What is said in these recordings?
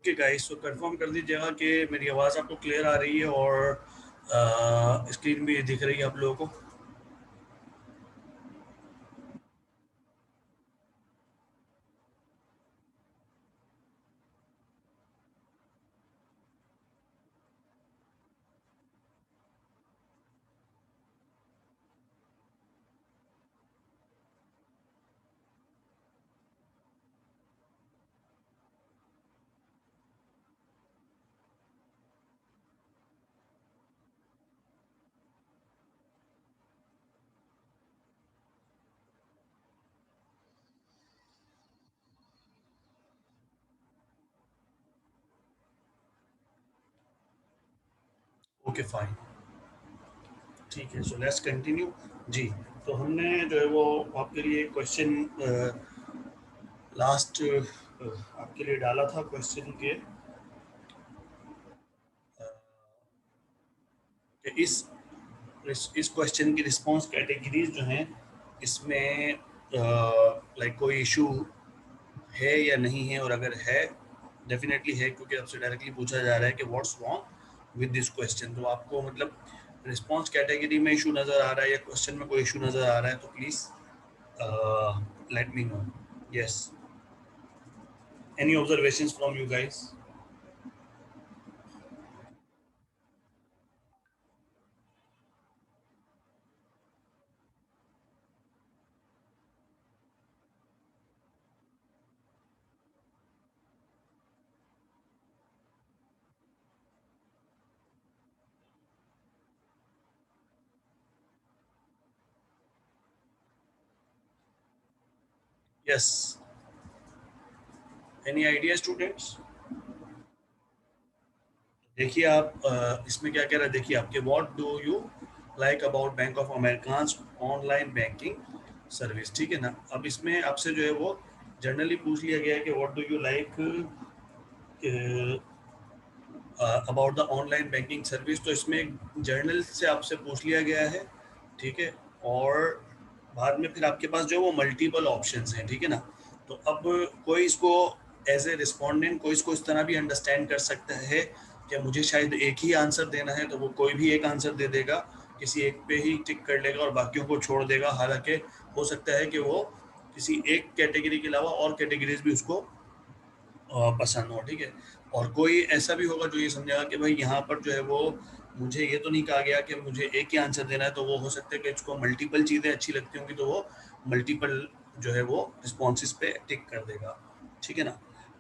Okay guys, तो confirm कर दीजिएगा कि मेरी आवाज़ आपको क्लियर आ रही है और स्क्रीन भी दिख रही है आप लोगों को। ओके फाइन, ठीक है, सो लेट्स कंटिन्यू। जी, तो हमने जो है वो आपके लिए क्वेश्चन लास्ट आपके लिए डाला था क्वेश्चन के अ, कि इस क्वेश्चन की रिस्पांस कैटेगरीज जो हैं इसमें लाइक कोई इशू है या नहीं है, और अगर है, डेफिनेटली है, क्योंकि आपसे डायरेक्टली पूछा जा रहा है कि what's wrong with this question. तो आपको मतलब रिस्पांस कैटेगरी में इशू नज़र आ रहा है या क्वेश्चन में कोई इशू नज़र आ रहा है तो please let me know. Yes, any observations from you guys? Yes, any idea students? देखिए आप इसमें क्या कह रहा है, देखिए आपके what do you like about Bank of Americans online banking service, ठीक है ना। अब इसमें आपसे जो है वो जनरली पूछ लिया गया है कि what do you like about the online banking service. तो इसमें जर्नल से आपसे पूछ लिया गया है, ठीक है। और बाद में फिर आपके पास जो वो मल्टीपल ऑप्शंस हैं, ठीक है ना। तो अब कोई इसको एज ए रिस्पोंडेंट कोई इसको इस तरह भी अंडरस्टैंड कर सकता है कि मुझे शायद एक ही आंसर देना है, तो वो कोई भी एक आंसर दे देगा, किसी एक पे ही टिक कर लेगा और बाकियों को छोड़ देगा। हालांकि हो सकता है कि वो किसी एक कैटेगरी के अलावा और कैटेगरीज भी उसको पसंद हो, ठीक है। और कोई ऐसा भी होगा जो ये समझेगा कि भाई यहाँ पर जो है वो मुझे ये तो नहीं कहा गया कि मुझे एक ही आंसर देना है, तो वो हो सकता है कि इसको मल्टीपल चीज़ें अच्छी लगती होंगी, तो वो मल्टीपल जो है वो रिस्पॉन्सेज पे टिक कर देगा, ठीक है ना।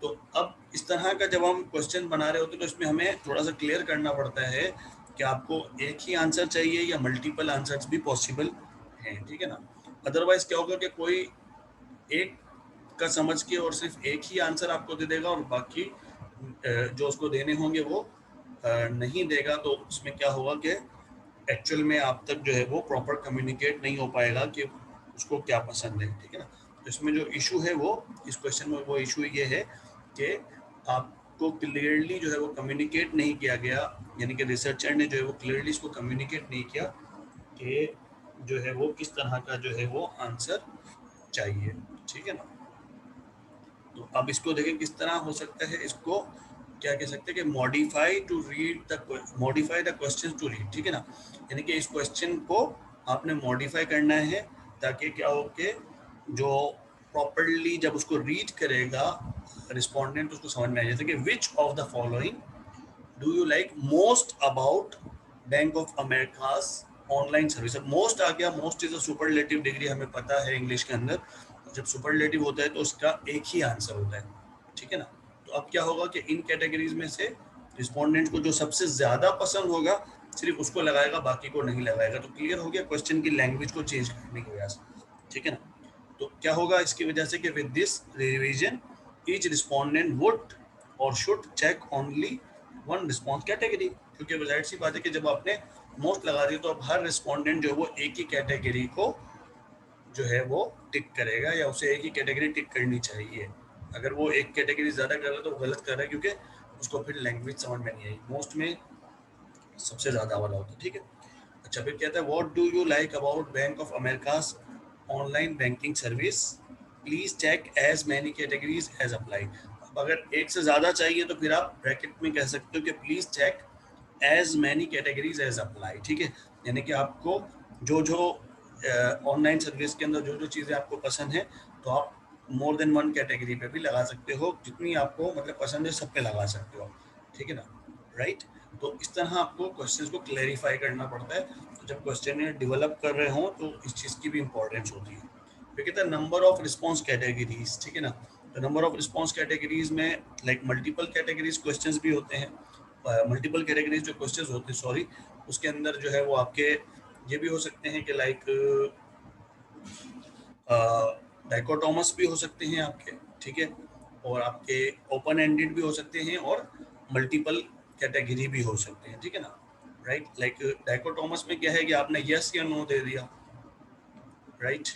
तो अब इस तरह का जब हम क्वेश्चन बना रहे होते हैं तो इसमें हमें थोड़ा सा क्लियर करना पड़ता है कि आपको एक ही आंसर चाहिए या मल्टीपल आंसर्स भी पॉसिबल हैं, ठीक है ना। अदरवाइज क्या होगा कि कोई एक का समझ के और सिर्फ एक ही आंसर आपको दे देगा और बाकी जो उसको देने होंगे वो नहीं देगा। तो उसमें क्या होगा कि एक्चुअल में आप तक जो है वो प्रॉपर कम्युनिकेट नहीं हो पाएगा कि उसको क्या पसंद है, ठीक है ना। तो इसमें जो इशू है वो इस क्वेश्चन में वो इशू ये है कि आपको क्लियरली जो है वो कम्युनिकेट नहीं किया गया, यानी कि रिसर्चर ने जो है वो क्लियरली इसको कम्युनिकेट नहीं किया कि जो है वो किस तरह का जो है वो आंसर चाहिए, ठीक है ना। तो अब इसको देखें किस तरह हो सकता है इसको क्या कह सकते हैं कि modify the question to read, ठीक है ना। यानी कि इस क्वेश्चन को आपने मॉडिफाई करना है ताकि क्या हो कि जो प्रॉपरली जब उसको रीड करेगा रिस्पोंडेंट उसको समझ में आ जाए कि which of the following do you like most about Bank of America's online service. अब मोस्ट आ गया, most is a superlative degree, हमें पता है इंग्लिश के अंदर जब सुपरलेटिव होता है तो उसका एक ही आंसर होता है, ठीक है ना। तो अब क्या होगा कि इन कैटेगरीज में से रिस्पोंडेंट को जो सबसे ज्यादा पसंद होगा सिर्फ उसको लगाएगा, बाकी को नहीं लगाएगा। तो क्लियर हो गया क्वेश्चन की लैंग्वेज को चेंज करने की वजह से, ठीक है ना। तो क्या होगा इसकी वजह से कि with this revision each respondent would और should check only one response category, क्योंकि जाहिर सी बात है कि जब आपने मोस्ट लगा दी तो अब हर रिस्पोंडेंट जो वो एक ही कैटेगरी को जो है वो टिक करेगा या उसे एक ही कैटेगरी टिक करनी चाहिए। अगर वो एक कैटेगरी ज्यादा कर रहा है तो वो गलत कर रहा है, क्योंकि उसको फिर लैंग्वेज समझ में नहीं आई। मोस्ट में सबसे ज्यादा वाला होता है, ठीक है। अच्छा, फिर कहता है what do you like about Bank of America's online banking service, please check as many categories as apply. अब अगर एक से ज्यादा चाहिए तो फिर आप ब्रैकेट में कह सकते हो कि please check as many categories as apply, ठीक है। यानी कि आपको जो जो ऑनलाइन सर्विस के अंदर जो जो चीज़ें आपको पसंद है तो आप मोर देन वन कैटेगरी पे भी लगा सकते हो, जितनी आपको मतलब पसंद है सब पे लगा सकते हो, ठीक है ना, राइट। तो इस तरह आपको क्वेश्चंस को क्लैरिफाई करना पड़ता है। तो जब क्वेश्चन डेवलप कर रहे हो तो इस चीज़ की भी इंपॉर्टेंस होती है। फिर कहता है नंबर ऑफ रिस्पॉन्स कैटेगरीज, ठीक है ना। तो नंबर ऑफ रिस्पॉन्स कैटेगरीज में लाइक मल्टीपल कैटेगरीज क्वेश्चंस भी होते हैं। मल्टीपल कैटेगरीज जो क्वेश्चंस होते हैं, सॉरी, उसके अंदर जो है वो आपके ये भी हो सकते हैं कि लाइक डाइकोटोमस भी हो सकते हैं आपके, ठीक है, और आपके ओपन एंडेड भी हो सकते हैं और मल्टीपल कैटेगरी भी हो सकते हैं, ठीक है ना, राइट। लाइक डाइकोटोमस में क्या है कि आपने यस या नो दे दिया, राइट।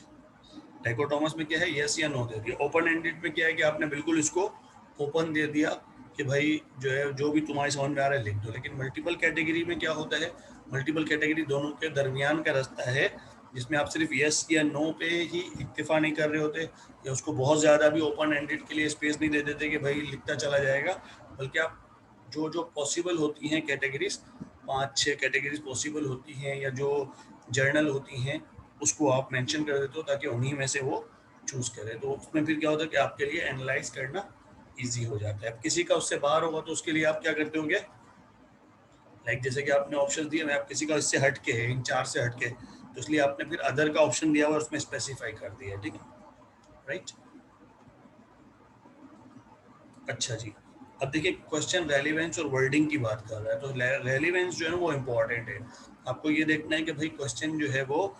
डाइकोटोमस में क्या है, यस या नो दे दिया। ओपन एंडेड में क्या है कि आपने बिल्कुल इसको ओपन दे दिया कि भाई जो है जो भी तुम्हारे समझ में आ रहा है लिख दो। लेकिन मल्टीपल कैटेगरी में क्या होता है, मल्टीपल कैटेगरी दोनों के दरमियान का रास्ता है, जिसमें आप सिर्फ यस या नो पे ही इक्तिफा नहीं कर रहे होते या उसको बहुत ज़्यादा भी ओपन एंडेड के लिए स्पेस नहीं दे देते कि भाई लिखता चला जाएगा, बल्कि आप जो जो पॉसिबल होती हैं कैटेगरीज, 5-6 कैटेगरीज पॉसिबल होती हैं या जो जर्नल होती हैं उसको आप मेंशन कर देते हो ताकि उन्हीं में से वो चूज करे। तो उसमें फिर क्या होता है कि आपके लिए एनालाइज करना इजी हो जाता है। अब किसी का उससे बाहर होगा तो उसके लिए आप क्या करते होंगे, लाइक जैसे कि आपने ऑप्शन दिए, मैं आप किसी का इससे हट के है, इन 4 से हट के, तो इसलिए आपने फिर अदर का ऑप्शन दिया हुआ उसमें स्पेसिफाई कर दिया, ठीक है, राइट। अच्छा जी, अब देखिए क्वेश्चन रेलिवेंस और वर्डिंग की बात कर रहा है, तो रेलिवेंस जो है वो इम्पोर्टेंट है। आपको ये देखना है कि भाई क्वेश्चन जो है वो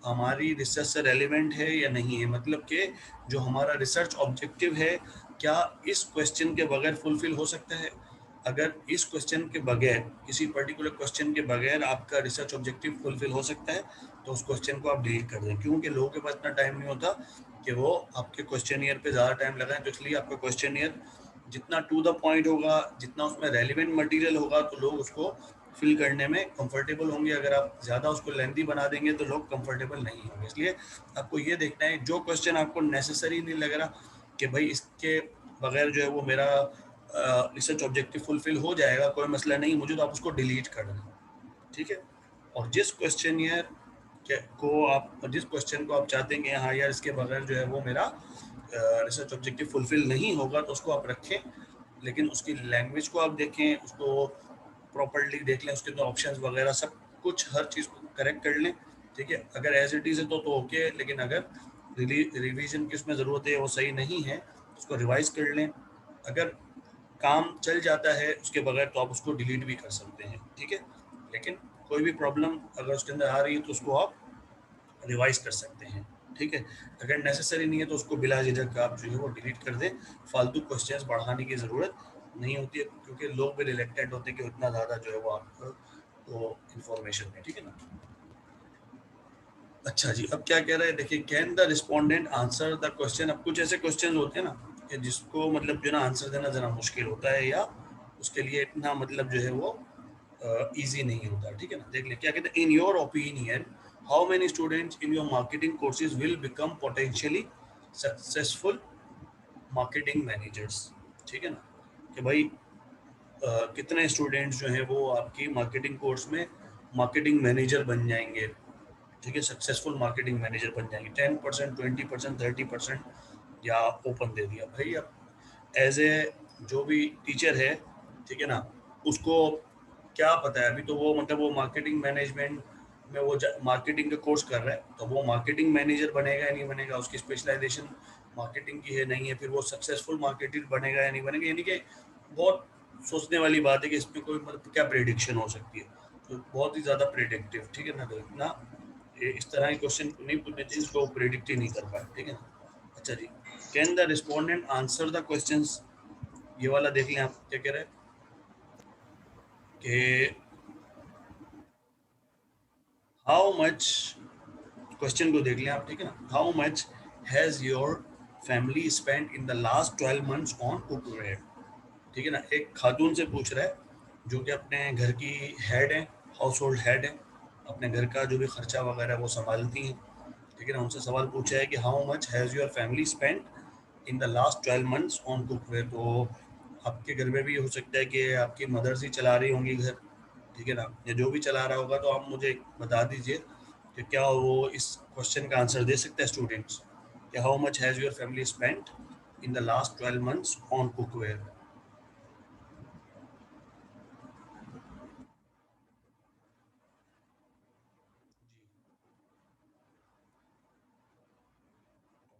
हमारी रिसर्च से रेलिवेंट है या नहीं है, मतलब कि जो हमारा रिसर्च ऑब्जेक्टिव है क्या इस क्वेश्चन के बगैर फुलफिल हो सकता है। अगर इस क्वेश्चन के बगैर, किसी पर्टिकुलर क्वेश्चन के बगैर आपका रिसर्च ऑब्जेक्टिव फुलफिल हो सकता है तो उस क्वेश्चन को आप डिलीट कर दें, क्योंकि लोगों के पास इतना टाइम नहीं होता कि वो आपके क्वेश्चन पे ज़्यादा टाइम लगाएं। तो इसलिए आपका क्वेश्चन जितना टू द पॉइंट होगा, जितना उसमें रेलिवेंट मटेरियल होगा तो लोग उसको फिल करने में कंफर्टेबल होंगे। अगर आप ज़्यादा उसको लेंथी बना देंगे तो लोग कंफर्टेबल नहीं होंगे। इसलिए आपको ये देखना है जो क्वेश्चन आपको नेसेसरी नहीं लग रहा कि भाई इसके बगैर जो है वो मेरा रिसर्च ऑब्जेक्टिव फुलफिल हो जाएगा, कोई मसला नहीं मुझे, तो आप उसको डिलीट कर दें, ठीक है। और जिस क्वेश्चन को आप चाहते हैं कि हाँ यार इसके बगैर जो है वो मेरा रिसर्च ऑब्जेक्टिव फुलफिल नहीं होगा, तो उसको आप रखें। लेकिन उसकी लैंग्वेज को आप देखें, उसको प्रॉपर्ली देख लें, उसके अंदर ऑप्शंस वगैरह सब कुछ हर चीज़ को करेक्ट कर लें, ठीक है। अगर एज इट इज़ है तो ओके, लेकिन अगर रिवीजन की उसमें ज़रूरत है, वो सही नहीं है, उसको रिवाइज कर लें। अगर काम चल जाता है उसके बगैर तो आप उसको डिलीट भी कर सकते हैं, ठीक है। लेकिन कोई भी प्रॉब्लम अगर उसके अंदर आ रही है तो उसको आप रिवाइज कर सकते हैं, ठीक है। अगर नेसेसरी नहीं है तो उसको बिला झिझक आप जो है वो डिलीट कर दें। फालतू क्वेश्चंस बढ़ाने की ज़रूरत नहीं होती है, क्योंकि लोग भी रिलेक्टेड होते हैं कि उतना ज़्यादा जो है वो आपको वो इन्फॉर्मेशन है, ठीक है ना। अच्छा जी, अब क्या कह रहा है देखिए, can the respondent answer the question. अब कुछ ऐसे क्वेश्चन होते हैं ना कि जिसको मतलब जो ना आंसर देना ज़रा मुश्किल होता है या उसके लिए इतना मतलब जो है वो इजी नहीं होता, ठीक है ना। देख ले क्या कहते हैं, in your opinion how many students in your marketing courses will become potentially successful marketing managers, ठीक है ना। कि भाई कितने स्टूडेंट्स जो हैं वो आपकी मार्केटिंग कोर्स में मार्केटिंग मैनेजर बन जाएंगे, ठीक है, सक्सेसफुल मार्केटिंग मैनेजर बन जाएंगे। 10%, 20%, 30%, या ओपन दे दिया भाई। अब एज ए जो भी टीचर है, ठीक है ना, उसको क्या पता है अभी, तो वो मतलब वो मार्केटिंग मैनेजमेंट में वो मार्केटिंग का कोर्स कर रहा है, तो वो मार्केटिंग मैनेजर बनेगा या नहीं बनेगा, उसकी स्पेशलाइजेशन मार्केटिंग की है नहीं है, फिर वो सक्सेसफुल मार्केटर बनेगा या नहीं बनेगा, यानी कि बहुत सोचने वाली बात है कि इसमें कोई मतलब क्या प्रेडिक्शन हो सकती है। तो बहुत ही ज़्यादा प्रेडिक्टिव, ठीक है ना, तो इतना इस तरह के क्वेश्चन नहीं पूछने चाहिए जिसको प्रेडिक्ट ही नहीं कर पाए, ठीक है ना। अच्छा जी, can the respondent answer the questions, ये वाला देख लें आप क्या कह रहे हैं कि हाउ मच, क्वेश्चन को देख लें आप, ठीक है ना। How much has your family spend in the last 12 months on cookware, ठीक है ना। एक खातून से पूछ रहा है जो कि अपने घर की हेड है, हाउस होल्ड हेड है, अपने घर का जो भी खर्चा वगैरह वो संभालती हैं, ठीक है ना। उनसे सवाल पूछा है कि how much has your family spend in the last 12 months on cookware. तो आपके घर में भी हो सकता है कि आपकी मदर्स ही चला रही होंगी घर, ठीक है ना, या जो भी चला रहा होगा, तो आप मुझे बता दीजिए कि क्या वो इस क्वेश्चन का आंसर दे सकते हैं स्टूडेंट्स, कि how much has your family spent in the last 12 months on cookware.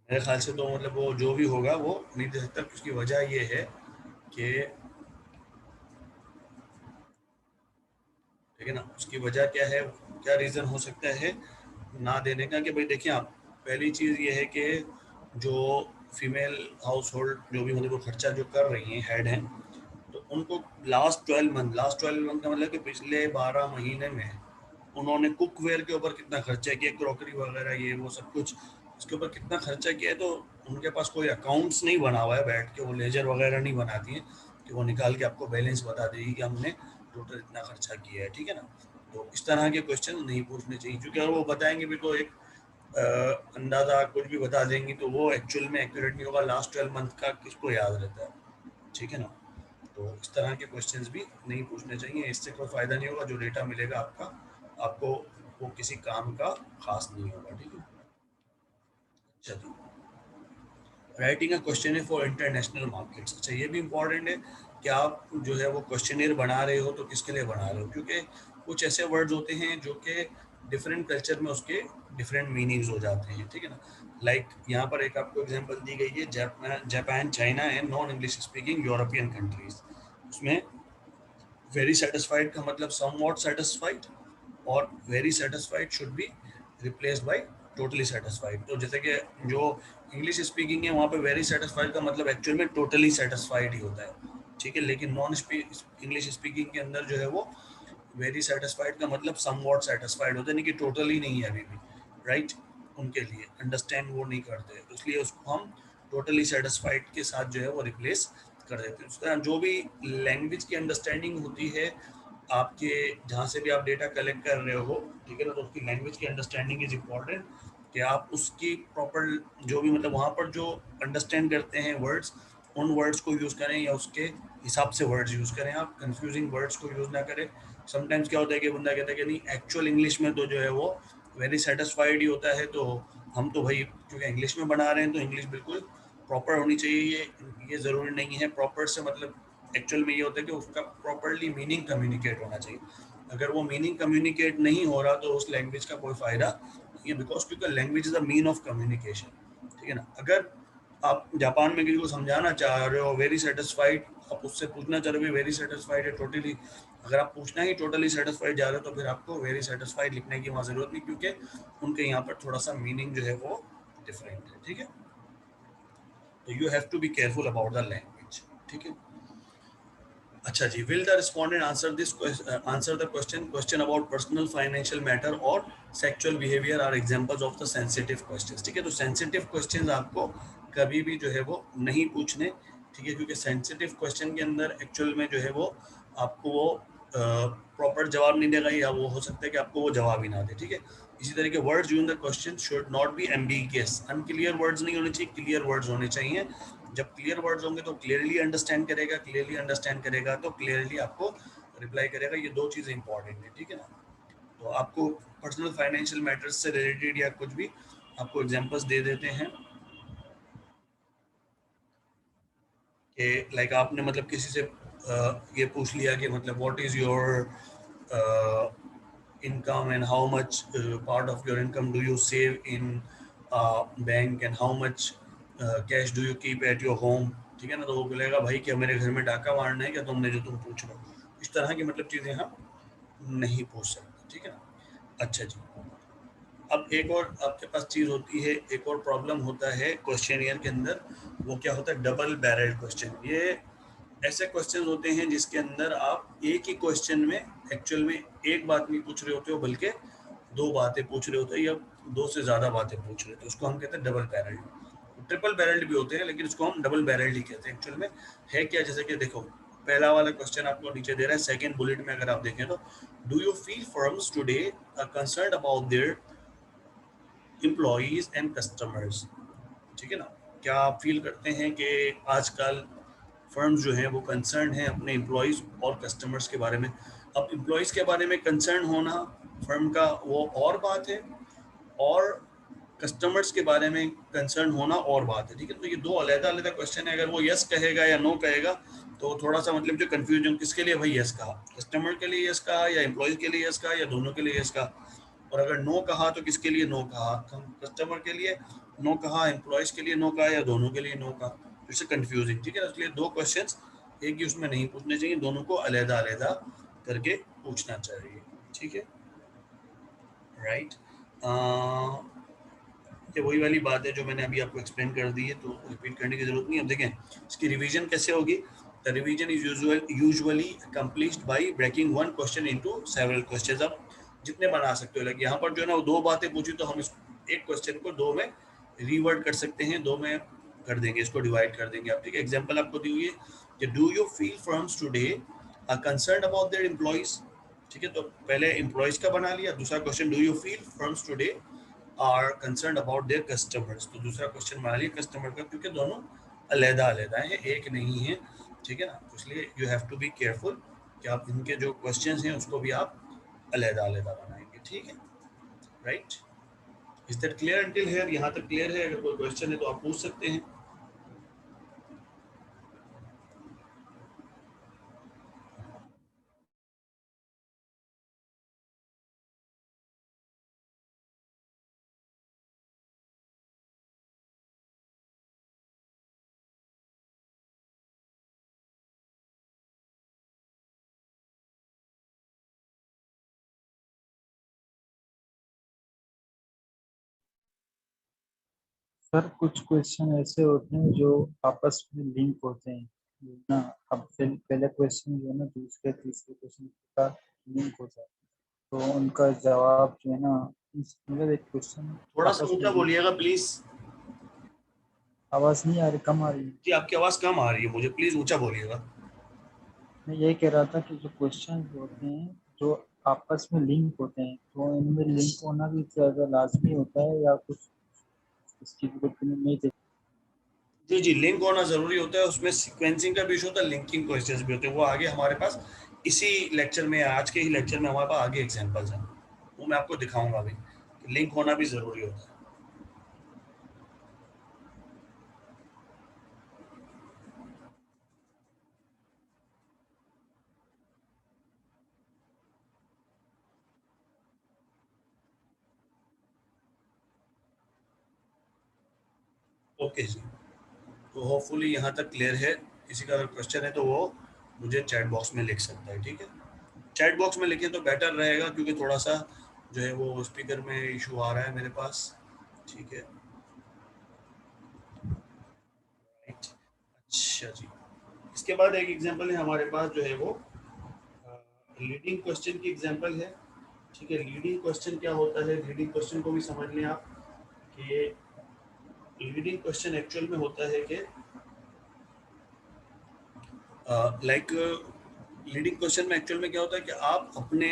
मेरे ख्याल से तो मतलब वो जो भी होगा वो नहीं दे सकता, उसकी वजह ये है कि, ठीक है ना, उसकी वजह क्या है, क्या रीज़न हो सकता है ना देने का, कि भाई देखिए आप, पहली चीज़ ये है कि जो फीमेल हाउस होल्ड जो भी मतलब वो खर्चा जो कर रही हैं, हेड हैं, तो उनको लास्ट 12 मंथ का मतलब कि पिछले 12 महीने में उन्होंने कुकवेयर के ऊपर कितना खर्चा किया, क्रॉकरी वगैरह ये वो सब कुछ, इसके ऊपर कितना खर्चा किया है। तो उनके पास कोई अकाउंट्स नहीं बना हुआ है बैठ के, वो लेजर वगैरह नहीं बनाती हैं कि वो निकाल के आपको बैलेंस बता देगी कि हमने टोटल इतना खर्चा किया है, ठीक है ना। तो इस तरह के क्वेश्चन नहीं पूछने चाहिए, क्योंकि अगर वो बताएंगे भी तो एक अंदाज़ा कुछ भी बता देंगी तो वो एक्चुअल में एक्यूरेट नहीं होगा। लास्ट 12 मंथ का किसको याद रहता है, ठीक है ना। तो इस तरह के क्वेश्चंस भी नहीं पूछने चाहिए, इससे कोई फ़ायदा नहीं होगा, जो डेटा मिलेगा आपका, आपको वो किसी काम का खास नहीं होगा, ठीक है। चलिए, writing a question for international markets, अच्छा ये भी इम्पॉर्टेंट है कि आप जो है वो क्वेश्चनियर बना रहे हो तो किसके लिए बना रहे हो, क्योंकि कुछ ऐसे वर्ड्स होते हैं जो कि डिफरेंट कल्चर में उसके डिफरेंट मीनिंग्स हो जाते हैं, ठीक है ना। लाइक यहाँ पर एक आपको एग्जांपल दी गई है, Japan, China and non English speaking European countries. उसमें वेरी सेटिस्फाइड का मतलब सम वॉट सेटिस्फाइड, और very satisfied should be replaced by totally satisfied. तो जैसे कि जो इंग्लिश स्पीकिंग है वहाँ पे वेरी सेटिस्फाइड का मतलब एक्चुअल में टोटली सेटिस्फाइड ही होता है, ठीक है। लेकिन नॉन इंग्लिश स्पीकिंग के अंदर जो है वो वेरी सेटिस्फाइड का मतलब सम वॉट सेटिस्फाइड होता है, नहीं कि टोटली नहीं है अभी भी, राइट। उनके लिए अंडरस्टैंड वो नहीं करते, तो इसलिए उसको हम टोटली सेटिस्फाइड के साथ जो है वो रिप्लेस कर देते हैं। उस तरह जो भी लैंग्वेज की अंडरस्टैंडिंग होती है आपके, जहाँ से भी आप डेटा कलेक्ट कर रहे हो, ठीक है ना, तो उसकी लैंग्वेज की अंडरस्टैंडिंग इज इम्पॉर्टेंट, कि आप उसकी प्रॉपर जो भी मतलब वहाँ पर जो अंडरस्टैंड करते हैं वर्ड्स, उन वर्ड्स को यूज़ करें या उसके हिसाब से वर्ड्स यूज़ करें, आप कंफ्यूजिंग वर्ड्स को यूज़ ना करें। समटाइम्स क्या होता है कि बंदा कहता है कि नहीं एक्चुअल इंग्लिश में तो जो है वो वेरी सेटिस्फाइड ही होता है, तो हम तो भाई क्योंकि इंग्लिश में बना रहे हैं तो इंग्लिश बिल्कुल प्रॉपर होनी चाहिए। ये ज़रूरी नहीं है, प्रॉपर से मतलब एक्चुअल में ये होता है कि उसका प्रॉपरली मीनिंग कम्युनिकेट होना चाहिए। अगर वो मीनिंग कम्युनिकेट नहीं हो रहा तो उस लैंग्वेज का कोई फ़ायदा नहीं है, बिकॉज क्योंकि language is the mean of communication, ठीक है ना। अगर आप जापान में किसी को समझाना चाह रहे हो वेरी सेटिस्फाइड, आप उससे पूछना चाह रहे हो वेरी सेटिस्फाइड है टोटली, अगर आप पूछना ही टोटली सेटिस्फाइड जा रहे हो तो फिर आपको वेरी सेटिस्फाइड लिखने की वहाँ ज़रूरत नहीं, क्योंकि उनके यहाँ पर थोड़ा सा मीनिंग जो है वो डिफरेंट है, ठीक है। तो you have to be careful about the language, ठीक है। अच्छा जी, will the respondent answer the question about personal financial matter और sexual behaviour are examples of the sensitive questions, ठीक है। तो सेंसिटिव क्वेश्चंस आपको कभी भी जो है वो नहीं पूछने, ठीक है, क्योंकि सेंसिटिव क्वेश्चन के अंदर एक्चुअल में जो है वो आपको वो प्रॉपर जवाब नहीं देगा, या वो हो सकता है कि आपको वो जवाब ही ना दे, ठीक है। इसी तरह के words use in the question should not be ambiguous, unclear words नहीं होने चाहिए, क्लियर वर्ड्स होने चाहिए। जब क्लियर वर्ड्स होंगे तो क्लियरली अंडरस्टैंड करेगा, क्लियरली अंडरस्टैंड करेगा तो क्लियरली आपको रिप्लाई करेगा। ये दो चीज़ें इंपॉर्टेंट है, ठीक है ना। तो आपको पर्सनल फाइनेंशियल मैटर्स से रिलेटेड या कुछ भी आपको एग्जांपल्स दे देते हैं कि लाइक आपने मतलब किसी से ये पूछ लिया कि मतलब what is your income and how much part of your income do you save in bank and how much cash do you keep at your home, ठीक है ना। तो वो बोलेगा भाई क्या मेरे घर में डाका मारना है क्या तुमने जो तुम पूछ रहे हो। इस तरह की मतलब चीज़ें हम नहीं पूछ सकते, ठीक है ना। अच्छा जी, अब एक और आपके पास चीज़ होती है, एक और प्रॉब्लम होता है क्वेश्चनियर के अंदर। वो क्या होता है, डबल बैरल क्वेश्चन। ये ऐसे क्वेश्चन होते हैं जिसके अंदर आप एक ही क्वेश्चन में एक्चुअल में एक बात नहीं पूछ रहे होते हो बल्कि दो बातें पूछ रहे होते हैं या दो से ज़्यादा बातें पूछ रहे होते हैं। उसको हम कहते हैं डबल बैरल। ट्रिपल बैरल्ड भी होते हैं लेकिन उसको हम डबल बैरल्ड ही कहते हैं एक्चुअल में। है क्या, जैसे कि देखो पहला वाला क्वेश्चन आपको नीचे दे रहा है, सेकंड बुलेट में अगर आप देखें तो do you feel firms today are concerned about their employees and customers, ठीक है ना। क्या आप फील करते हैं कि आजकल फर्म्स जो हैं वो कंसर्न हैं अपने एम्प्लॉयज़ और कस्टमर्स के बारे में। अब एम्प्लॉयज़ के बारे में कंसर्न होना फर्म का वो और बात है, और कस्टमर्स के बारे में कंसर्न होना और बात है, ठीक है। तो ये दो अलग अलग क्वेश्चन है। अगर वो यस कहेगा या नो कहेगा तो थोड़ा सा मतलब जो कंफ्यूजन, किसके लिए भाई यस कहा, कस्टमर के लिए यस कहा या एम्प्लॉयज़ के लिए यस कहा या दोनों के लिए यस कहा। और अगर नो कहा तो किसके लिए नो कहा, कस्टमर के लिए नो कहा, एम्प्लॉयज के लिए नो कहा या दोनों के लिए नो कहा। तो इससे कंफ्यूजिंग, ठीक है। इसलिए दो क्वेश्चंस एक ही उसमें नहीं पूछने चाहिए, दोनों को अलहदा अलहदा करके पूछना चाहिए, ठीक है। राइट। ये वही वाली बात है जो मैंने अभी आपको एक्सप्लेन कर दी है, तो रिपीट करने की जरूरत नहीं। अब देखें इसकी रिवीजन कैसे होगी। The revision is usually accomplished by breaking one question into several questions. अब जितने बना सकते हो, लाइक यहाँ पर जो है ना वो दो बातें पूछी तो हम इस एक क्वेश्चन को दो में रिवर्ट कर सकते हैं, दो में कर देंगे, इसको डिवाइड कर देंगे आप, ठीक है। एग्जाम्पल आपको दी हुई है कि do you feel firms today are concern about their employees, ठीक है। तो पहले एम्प्लॉयज का बना लिया, दूसरा question do you feel firms today are concern about their customers, तो दूसरा क्वेश्चन बना लिया कस्टमर का, क्योंकि दोनों अलहदा अलहदा है, एक नहीं है, ठीक है ना। तो इसलिए you have to be careful कि आप इनके जो क्वेश्चंस हैं उसको भी आप अलहदा अलहदा बनाएंगे, ठीक है। Right. Is that clear until here, यहाँ तक क्लियर है। अगर कोई क्वेश्चन है तो आप पूछ सकते हैं। सर कुछ क्वेश्चन ऐसे होते हैं जो आपस में लिंक होते हैं ना। अब पहले क्वेश्चन जो है ना दूसरे तीसरे क्वेश्चन का लिंक होता है, तो उनका जवाब जो है ना मतलब एक क्वेश्चन थोड़ा सा आपस में ऊंचा लिंक। बोलिएगा प्लीज। आवाज़ नहीं आ रही, कम आ रही है। जी आपकी आवाज़ कम आ रही है मुझे, प्लीज ऊंचा बोलिएगा। मैं यही कह रहा था कि जो क्वेश्चन होते हैं जो आपस में लिंक होते हैं, तो इनमें लिंक होना भी ज़्यादा लाजमी होता है या कुछ इसकी जरूरत नहीं है। जी जी, लिंक होना जरूरी होता है, उसमें सीक्वेंसिंग का भी इशू होता है, लिंकिंग क्वेश्चंस भी होते हैं। वो आगे हमारे पास इसी लेक्चर में, आज के ही लेक्चर में हमारे पास आगे एग्जांपल्स हैं, वो मैं आपको दिखाऊंगा अभी कि लिंक होना भी जरूरी होता है। ओके जी, तो होपफुली यहाँ तक क्लियर है। किसी का अगर क्वेश्चन है तो वो मुझे चैट बॉक्स में लिख सकता है, ठीक है। चैट बॉक्स में लिखें तो बेटर रहेगा, क्योंकि थोड़ा सा जो है वो स्पीकर में इशू आ रहा है मेरे पास, ठीक है। राइट। अच्छा जी, इसके बाद एक एग्जांपल है हमारे पास जो है वो लीडिंग क्वेश्चन की एग्जांपल है, ठीक है। लीडिंग क्वेश्चन क्या होता है, लीडिंग क्वेश्चन को भी समझ लें आप कि लीडिंग क्वेश्चन एक्चुअल में होता है कि लाइक लीडिंग क्वेश्चन में एक्चुअल में क्या होता है कि आप अपने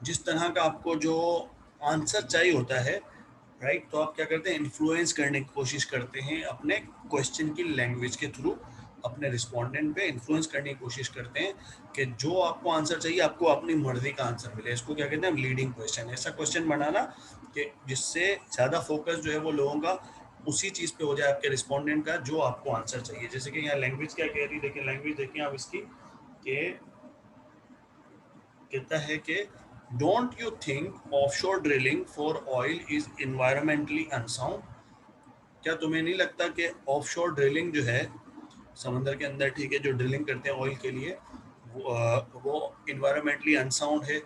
जिस तरह का आपको जो आंसर चाहिए होता है, राइट, तो आप क्या करते हैं, इन्फ्लुएंस करने की कोशिश करते हैं अपने क्वेश्चन की लैंग्वेज के थ्रू, अपने रिस्पोंडेंट पे इन्फ्लुएंस करने की कोशिश करते हैं कि जो आपको आंसर चाहिए आपको अपनी मर्जी का आंसर मिले। इसको क्या कहते हैं, लीडिंग क्वेश्चन। ऐसा क्वेश्चन बनाना कि जिससे ज़्यादा फोकस जो है वो लोगों का उसी चीज़ पे हो जाए, आपके रिस्पोंडेंट का, जो आपको आंसर चाहिए। जैसे कि यहाँ लैंग्वेज क्या कह रही है, देखिए लैंग्वेज देखिए आप इसकी, कि कहता है कि don't you think offshore drilling for oil is environmentally unsound. क्या तुम्हें नहीं लगता कि ऑफशोर ड्रिलिंग जो है समंदर के अंदर, ठीक है, जो ड्रिलिंग करते हैं ऑयल के लिए, वो इन्वायरमेंटली अनसाउंड है,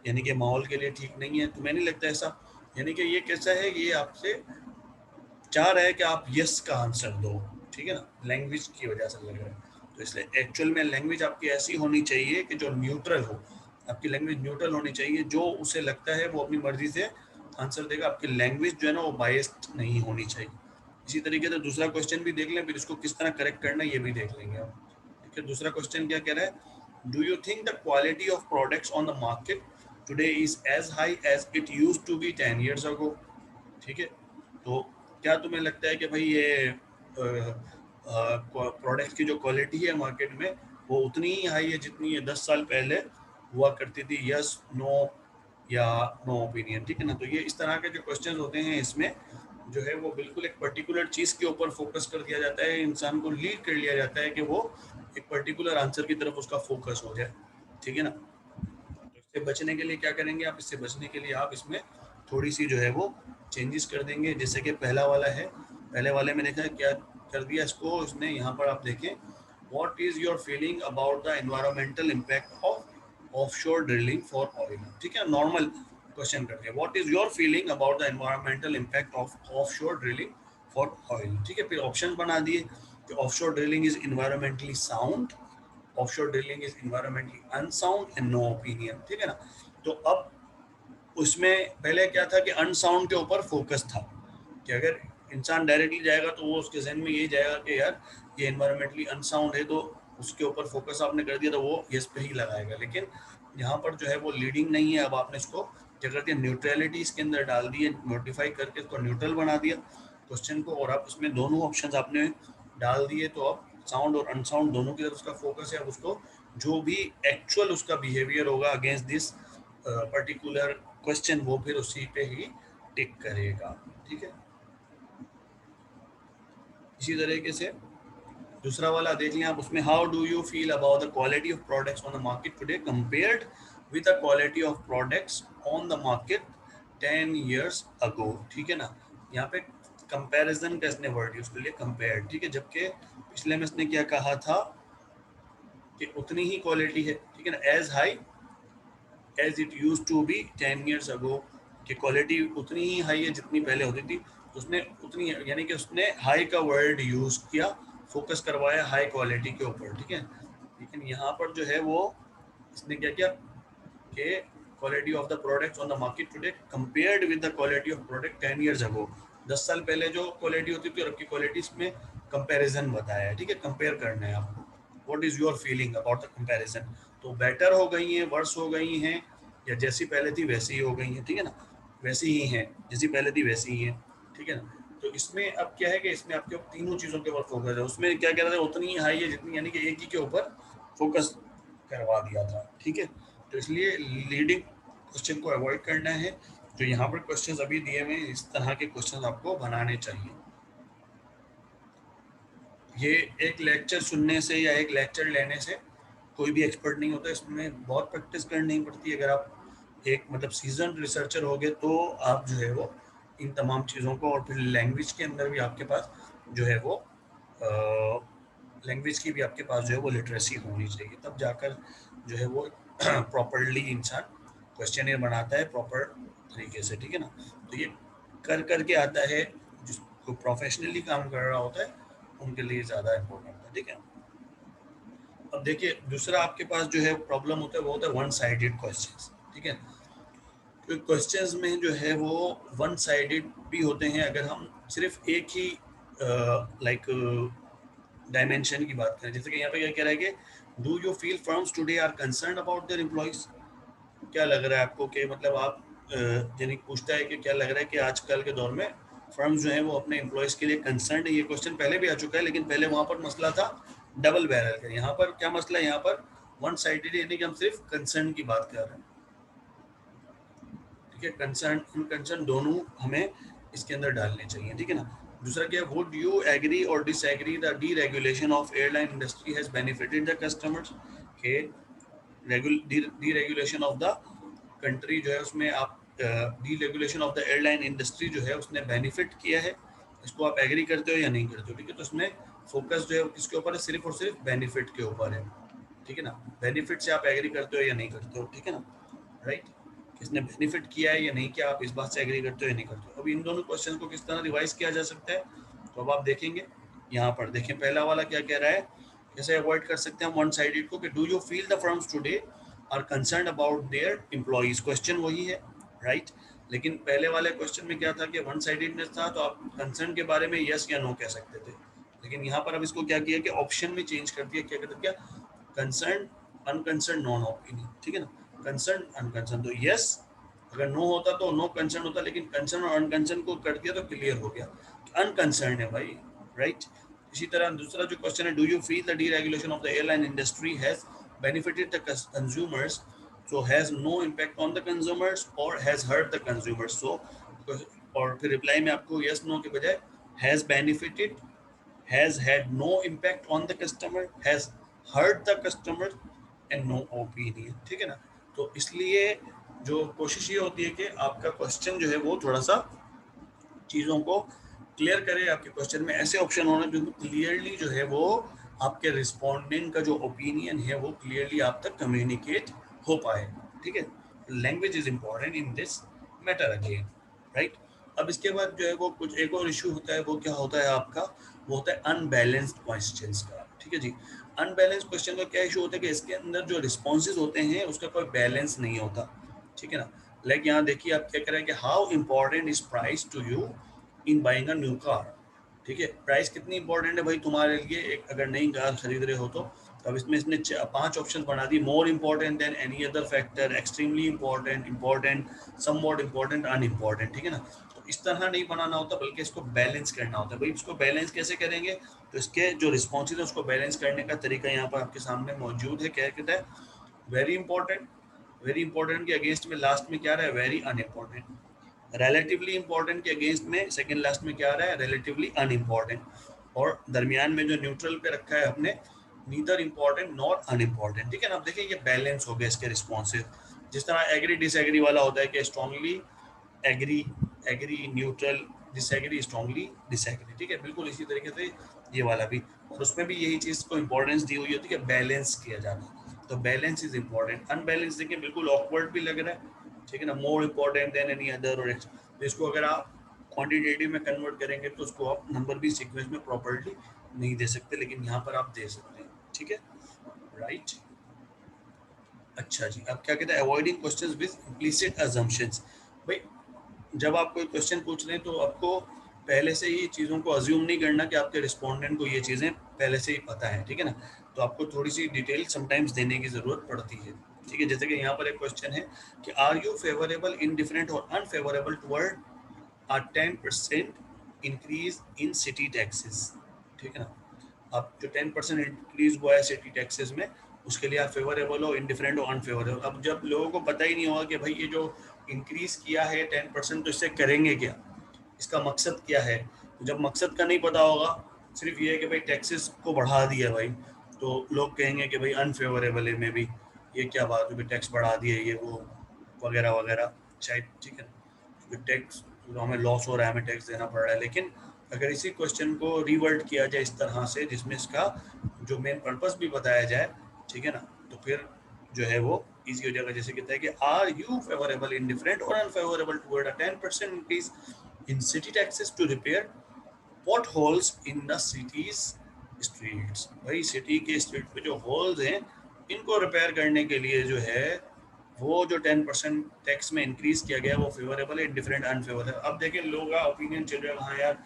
यानी कि माहौल के लिए ठीक नहीं है। तुम्हें नहीं लगता ऐसा? यानी कि ये कैसा है, ये आपसे चाह रहा है कि आप यस का आंसर दो, ठीक है ना, लैंग्वेज की वजह से लग रहा है। तो इसलिए एक्चुअल में लैंग्वेज आपकी ऐसी होनी चाहिए कि जो न्यूट्रल हो, आपकी लैंग्वेज न्यूट्रल होनी चाहिए, जो उसे लगता है वो अपनी मर्जी से आंसर देगा। आपकी लैंग्वेज जो है ना वो बायस्ड नहीं होनी चाहिए। इसी तरीके से दूसरा क्वेश्चन भी देख लें, फिर इसको किस तरह करेक्ट करना है ये भी देख लेंगे आप। ठीक है, दूसरा क्वेश्चन क्या कह रहा है, do you think the quality of products on the market today is as high as it used to be 10 years ago। ठीक है, तो क्या तुम्हें लगता है कि भाई ये प्रोडक्ट की जो क्वालिटी है मार्केट में वो उतनी ही हाई है जितनी ये 10 साल पहले हुआ करती थी? यस, नो या नो ओपिनियन। ठीक है ना, तो ये इस तरह के जो क्वेश्चन होते हैं इसमें जो है वो बिल्कुल एक पर्टिकुलर चीज़ के ऊपर फोकस कर दिया जाता है, इंसान को लीड कर लिया जाता है कि वो एक पर्टिकुलर आंसर की तरफ उसका फोकस हो जाए। ठीक है ना, तो इससे बचने के लिए क्या करेंगे आप, इससे बचने के लिए आप इसमें थोड़ी सी जो है वो चेंजेस कर देंगे। जैसे कि पहला वाला है, पहले वाले में देखा क्या कर दिया इसको इसने, यहाँ पर आप देखें, what is your feeling about the environmental impact of offshore drilling for oil. ठीक है, नॉर्मल क्वेश्चन करते हैं, what is your feeling about the environmental impact of offshore drilling for oil. ठीक है, फिर ऑप्शन बना दिए कि offshore drilling is environmentally sound, offshore drilling is environmentally unsound and no opinion. ठीक है ना, तो अब उसमें पहले क्या था कि अनसाउंड के ऊपर फोकस था, कि अगर इंसान डायरेक्टली जाएगा तो वो उसके जहन में यही जाएगा कि यार ये एनवायरमेंटली अनसाउंड है, तो उसके ऊपर फोकस आपने कर दिया तो वो यस पे ही लगाएगा। लेकिन यहाँ पर जो है वो लीडिंग नहीं है, अब आपने इसको क्या कर दिया, न्यूट्रलिटी इसके अंदर डाल दी है, मॉडिफाई करके इसको न्यूट्रल बना दिया क्वेश्चन को, और आप उसमें दोनों ऑप्शंस आपने डाल दिए, तो अब साउंड और अनसाउंड दोनों की तरफ उसका फोकस है। अब उसको जो भी एक्चुअल उसका बिहेवियर होगा अगेंस्ट दिस पर्टिकुलर क्वेश्चन, वो फिर उसी पे ही टिक करेगा। ठीक है, इसी तरीके से दूसरा वाला देख लिया आप, उसमें how do you feel about the quality of products on the market today compared with the quality of products on the market 10 years ago। ठीक है ना, यहाँ पे कंपैरिजन का इसने वर्ड यूज कर लिया, कंपेयर। ठीक है, जबकि पिछले में इसने क्या कहा था कि उतनी ही क्वालिटी है। ठीक है ना, as high as it use to be 10 years ago, कि क्वालिटी उतनी ही हाई है जितनी पहले होती थी। तो उसने उतनी, यानी कि उसने हाई का वर्ड यूज किया, फोकस करवाया हाई क्वालिटी के ऊपर। ठीक है, लेकिन यहाँ पर जो है वो इसने क्या किया कि quality of the products on the market today compared with the quality of product 10 years ago। 10 साल पहले जो क्वालिटी होती थी और अब की क्वालिटी में कंपैरिजन बताया है। ठीक है, कंपेयर करना है आपको, what is your feeling about the comparison. तो बेटर हो गई हैं, वर्स हो गई हैं, या जैसी पहले थी वैसी ही हो गई हैं। ठीक है ना, वैसी ही हैं, जैसी पहले थी वैसी ही हैं। ठीक है ना, तो इसमें अब क्या है कि इसमें आपके तीनों चीज़ों के ऊपर फोकस है। उसमें क्या कह रहा था, उतनी ही हाई है जितनी, यानी कि एक ही के ऊपर फोकस करवा दिया था। ठीक है, तो इसलिए लीडिंग क्वेश्चन को अवॉइड करना है। जो यहाँ पर क्वेश्चंस अभी दिए हुए हैं, इस तरह के क्वेश्चंस आपको बनाने चाहिए। ये एक लेक्चर सुनने से या एक लेक्चर लेने से कोई भी एक्सपर्ट नहीं होता, इसमें बहुत प्रैक्टिस करनी पड़ती है। अगर आप एक मतलब सीजन रिसर्चर होगे तो आप जो है वो इन तमाम चीज़ों को, और फिर लैंग्वेज के अंदर भी आपके पास जो है वो लैंग्वेज की भी आपके पास जो है वो लिटरेसी होनी चाहिए, तब जाकर जो है वो प्रॉपरली इंसान क्वेश्चन बनाता है प्रॉपर तरीके से। ठीक है ना, तो ये कर करके आता है, जिसको प्रोफेशनली काम कर रहा होता है उनके लिए ज़्यादा इम्पोर्टेंट है। ठीक है, अब देखिए दूसरा आपके पास जो है प्रॉब्लम होता है वो होता है वन साइडेड क्वेश्चंस। ठीक है, तो क्वेश्चंस में जो है वो वन साइडेड भी होते हैं अगर हम सिर्फ एक ही लाइक डायमेंशन की बात करें, जैसे कि यहाँ पे क्या कह रहा है कि do you feel firms today are concern about their employees, क्या लग रहा है आपको कि मतलब आप यानी पूछता है कि क्या लग रहा है कि आजकल के दौर में फर्म्स जो है वो अपने एम्प्लॉयज के लिए कंसर्न है। ये क्वेश्चन पहले भी आ चुका है, लेकिन पहले वहां पर मसला था डबल बैरल का। यहाँ पर क्या मसला है, यहाँ पर वन साइडेड, यानी कि हम सिर्फ कंसर्न की बात कर रहे हैं, ठीक है। कंसर्न अनकंसर्न दोनों हमें इसके अंदर डालने चाहिए, ठीक है ना। दूसरा क्या है, वुड यू एग्री और disagree the deregulation of airline industry has benefited the customers, के डीरेगुलेशन ऑफ द कंट्री जो है उसमें आप deregulation of the airline industry जो है उसने बेनिफिट किया है, इसको आप एग्री करते हो या नहीं करते हो, ठीक है। तो उसमें फोकस जो है वो किसके ऊपर है, सिर्फ और सिर्फ बेनिफिट के ऊपर है, ठीक है ना। बेनिफिट से आप एग्री करते हो या नहीं करते हो, ठीक है ना, राइट। किसने बेनिफिट किया है या नहीं किया, आप इस बात से एग्री करते हो या नहीं करते हो। अब इन दोनों क्वेश्चन को किस तरह रिवाइज किया जा सकता है, तो अब आप देखेंगे यहाँ पर, देखें पहला वाला क्या कह रहा है, कैसे अवॉइड कर सकते हैं वन साइडेड को, कि do you feel the firms today are concern about their employees, question वही है, राइट। लेकिन पहले वाले क्वेश्चन में क्या था कि वन साइडेडनेस था, तो आप कंसर्न के बारे में यस या नो कह सकते थे। लेकिन यहाँ पर अब इसको क्या किया कि ऑप्शन में चेंज कर दिया, क्या कहते क्या, कंसर्न अनकंसर्न नॉन ओपिनियन, ठीक है ना। कंसर्न अनकंसर्न, तो यस अगर नो होता तो नो कंसर्न होता, लेकिन कंसर्न और अनकंसर्न को कर दिया तो क्लियर हो गया, अनकंसर्न है भाई, राइट। इसी तरह दूसरा जो क्वेश्चन है, do you feel the deregulation of the airline industry has benefited the consumers, so has no impact on the consumers or has hurt the consumers, so और फिर रिप्लाई में आपको यस नो के बजाय has benefited, has had no impact on the customer, has hurt the customer and no opinion, ठीक है ना। तो इसलिए जो कोशिश ये होती है कि आपका क्वेश्चन जो है वो थोड़ा सा चीज़ों को क्लियर करे, आपके क्वेश्चन में ऐसे ऑप्शन होना जो क्लियरली जो है वो आपके रिस्पोंडेंट का जो ओपिनियन है वो क्लियरली आप तक कम्युनिकेट हो पाए, ठीक है। Language is important in this matter again, right. अब इसके बाद जो है वो कुछ एक और इशू होता है, वो क्या होता है आपका, वो होता है अनबैलेंस्ड क्वेश्चंस का, ठीक है जी। अनबैलेंस्ड क्वेश्चन का क्या इशू होता है कि इसके अंदर जो रिस्पॉन्सेज होते हैं उसका कोई बैलेंस नहीं होता, ठीक है ना। लाइक यहाँ देखिए आप क्या कह रहे हैं कि how important is price to you in buying a new car, ठीक है। प्राइस कितनी इंपॉर्टेंट है भाई तुम्हारे लिए, एक अगर नई कार खरीद रहे हो तो। अब इसमें इसने 5 ऑप्शन बना दी, more important than any other factor, extremely important, important, somewhat important, unimportant, ठीक है ना। तो इस तरह नहीं बनाना होता, बल्कि इसको बैलेंस करना होता है। भाई इसको बैलेंस कैसे करेंगे, तो इसके जो रिस्पॉन्सेज है उसको बैलेंस करने का तरीका यहाँ पर आपके सामने मौजूद है। क्या कहता है, वेरी इंपॉर्टेंट, वेरी इंपॉर्टेंट के अगेंस्ट में लास्ट में क्या रहा है, वेरी अनइम्पॉर्टेंट। रिलेटिवली इंपॉर्टेंट के अगेंस्ट में सेकंड लास्ट में क्या आ रहा है, रिलेटिवली अनइम्पॉर्टेंट। और दरमियान में जो न्यूट्रल पे रखा है अपने, नीदर इंपॉर्टेंट नॉट अनइम्पॉर्टेंट, ठीक है ना। अब देखिए ये बैलेंस हो गया इसके रिस्पॉन्सेज। जिस तरह एग्री डिसएग्री वाला होता है कि strongly agree, agree neutral, disagree strongly disagree, ठीक है। बिल्कुल इसी तरीके से ये वाला भी, और उसमें भी यही चीज़ को इंपॉर्टेंस दी हुई होती है कि बैलेंस किया जाना, तो बैलेंस इज इंपॉर्टेंट। अनबैलेंस देखिए बिल्कुल ऑकवर्ड भी लग रहा है, ठीक है ना, more important then any other, और तो इसको अगर आप क्वांटिटेटिव में कन्वर्ट करेंगे तो उसको आप नंबर भी सीक्वेंस में प्रॉपर्ली नहीं दे सकते, लेकिन यहाँ पर आप दे सकते हैं, ठीक है, राइट। अच्छा जी, अब क्या कहते हैं, avoiding questions with implicit assumptions. भाई जब आप कोई क्वेश्चन पूछ रहे हैं तो आपको पहले से ही चीज़ों को अज्यूम नहीं करना कि आपके रिस्पोंडेंट को ये चीज़ें पहले से ही पता है, ठीक है ना। तो आपको थोड़ी सी डिटेल समटाइम्स देने की ज़रूरत पड़ती है, ठीक है। जैसे कि यहाँ पर एक क्वेश्चन है कि आर यू फेवरेबल, इंडिफरेंट और unfavourable toward a 10% increase in city taxes, ठीक है ना। अब जो 10% इंक्रीज हुआ है सिटी टैक्सेस में, उसके लिए आप फेवरेबल हो, इंडिफरेंट हो, अनफेवरेबल। अब जब लोगों को पता ही नहीं होगा कि भाई ये जो इंक्रीज किया है 10%, तो इससे करेंगे क्या, इसका मकसद क्या है। तो जब मकसद का नहीं पता होगा, सिर्फ ये है कि भाई टैक्सेस को बढ़ा दिया भाई, तो लोग कहेंगे कि भाई अनफेवरेबल है में भी, ये क्या बात है, टैक्स बढ़ा दिए ये वो वगैरह वगैरह, शायद, ठीक है। क्योंकि टैक्स तो हमें लॉस हो रहा है, हमें टैक्स देना पड़ रहा है। लेकिन अगर इसी क्वेश्चन को रिवर्ट किया जाए इस तरह से जिसमें इसका जो मेन पर्पस भी बताया जाए, ठीक है ना, तो फिर जो है वो इजी हो जाएगा। जैसे कहता है कि आर यू फेवरेबल, इंडिफरेंट और unfavourable toward a 10% increase in city taxes to repair pot holes in the city's streets. भाई सिटी के स्ट्रीट पे जो होल्स हैं इनको रिपेयर करने के लिए जो है वो जो 10% टैक्स में इंक्रीज किया गया वो फेवरेबल है, इंडिफरेंट, अनफेवरेबल। अब देखिए लोगों का ओपिनियन चल रहा है, हाँ यार